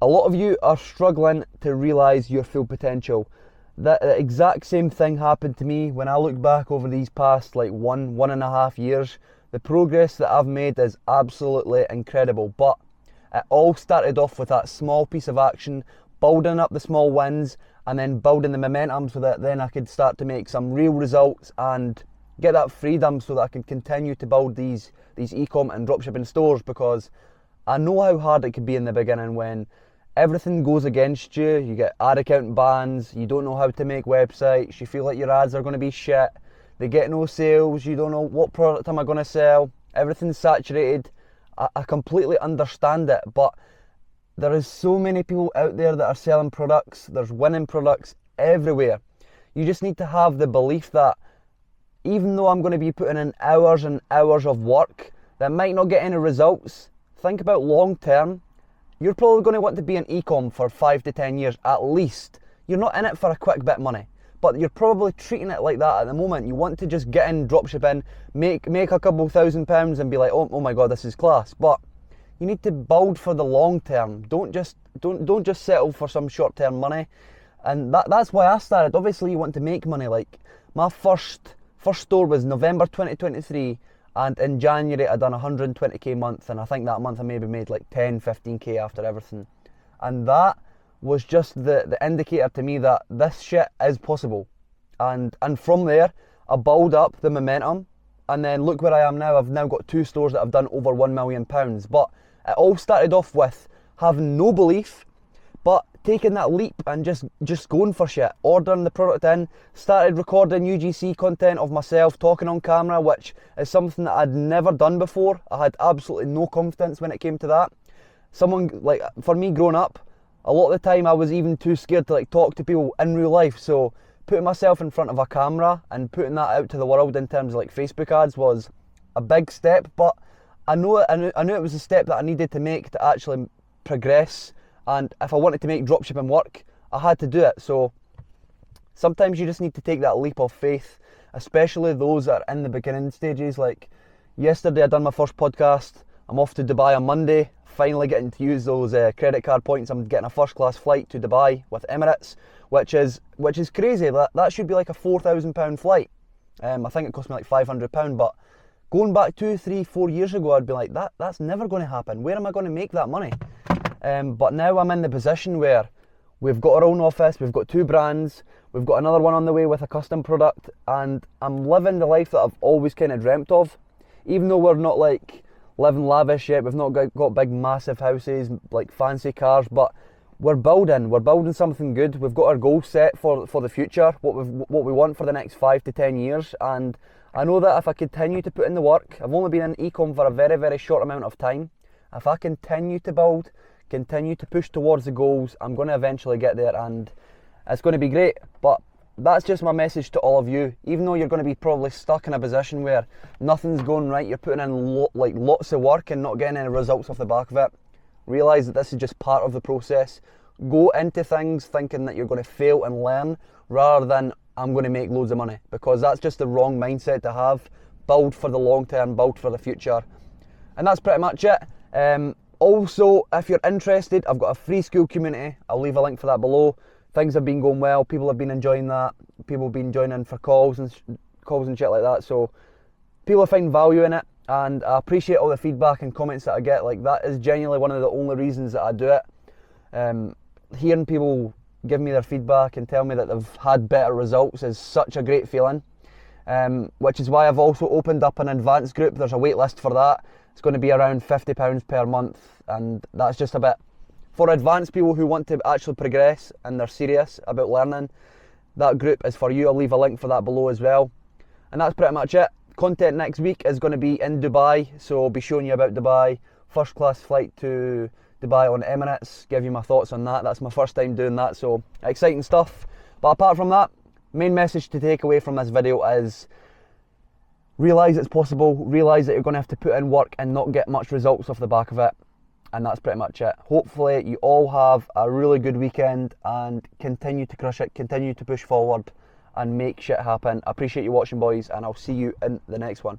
A lot of you are struggling to realise your full potential. The exact same thing happened to me when I look back over these past like one and a half years. The progress that I've made is absolutely incredible, but it all started off with that small piece of action, building up the small wins and then building the momentum so that then I could start to make some real results and get that freedom so that I can continue to build these e-com and dropshipping stores, because I know how hard it could be in the beginning when everything goes against you. You get ad account bans, you don't know how to make websites, you feel like your ads are going to be shit, they get no sales, you don't know what product am I going to sell, everything's saturated. I completely understand it, but there is so many people out there that are selling products, there's winning products everywhere. You just need to have the belief that even though I'm going to be putting in hours and hours of work that might not get any results, think about long term. You're probably going to want to be in e-com for 5 to 10 years at least. You're not in it for a quick bit of money, but you're probably treating it like that at the moment. You want to just get in dropshipping, make a couple £1,000 and be like, oh my god, this is class. But you need to build for the long term. Don't just settle for some short term money. And that's why I started. Obviously you want to make money. Like my first store was November 2023, and in January I done 120k a month, and I think that month I maybe made like 10-15k after everything. And that was just the indicator to me that this shit is possible. And from there I build up the momentum, and then look where I am now. I've now got 2 stores that have done over £1 million. But it all started off with having no belief, but taking that leap and just going for shit, ordering the product in, started recording UGC content of myself talking on camera, which is something that I'd never done before. I had absolutely no confidence when it came to that. For me growing up, a lot of the time I was even too scared to talk to people in real life, so putting myself in front of a camera and putting that out to the world in terms of Facebook ads was a big step, but I knew it was a step that I needed to make to actually progress. And if I wanted to make dropshipping work, I had to do it. So sometimes you just need to take that leap of faith, especially those that are in the beginning stages. Like yesterday I done my first podcast. I'm off to Dubai on Monday, finally getting to use those credit card points. I'm getting a first class flight to Dubai with Emirates, which is crazy. That should be like a £4,000 flight. I think it cost me like £500, but going back 2, 3, 4 years ago, I'd be like, that's never going to happen. Where am I going to make that money? But now I'm in the position where we've got our own office, we've got 2 brands, we've got another one on the way with a custom product, and I'm living the life that I've always kind of dreamt of. Even though we're not like living lavish yet, we've not got big massive houses, like fancy cars, but we're building something good. We've got our goals set for the future, what we want for the next 5 to 10 years, and I know that if I continue to put in the work, I've only been in e-com for a very, very short amount of time. If I continue to build, continue to push towards the goals, I'm going to eventually get there, and it's going to be great. But that's just my message to all of you. Even though you're going to be probably stuck in a position where nothing's going right, you're putting in lots of work and not getting any results off the back of it, realise that this is just part of the process. Go into things thinking that you're going to fail and learn, rather than I'm going to make loads of money, because that's just the wrong mindset to have. Build for the long term, build for the future. And that's pretty much it. Also, if you're interested, I've got a free school community. I'll leave a link for that below. Things have been going well. People have been enjoying that. People have been joining for calls and shit like that. So people are finding value in it, and I appreciate all the feedback and comments that I get. Like, that is genuinely one of the only reasons that I do it. Hearing people give me their feedback and tell me that they've had better results is such a great feeling. Which is why I've also opened up an advanced group. There's a wait list for that. It's going to be around £50 per month, and that's just a bit for advanced people who want to actually progress and they're serious about learning. That group is for you. I'll leave a link for that below as well. And that's pretty much it. Content next week is going to be in Dubai, so I'll be showing you about Dubai. First class flight to Dubai on Emirates, give you my thoughts on that. That's my first time doing that, so exciting stuff. But apart from that, main message to take away from this video is realise it's possible, realise that you're going to have to put in work and not get much results off the back of it. And that's pretty much it. Hopefully you all have a really good weekend and continue to crush it, continue to push forward and make shit happen. I appreciate you watching, boys, and I'll see you in the next one.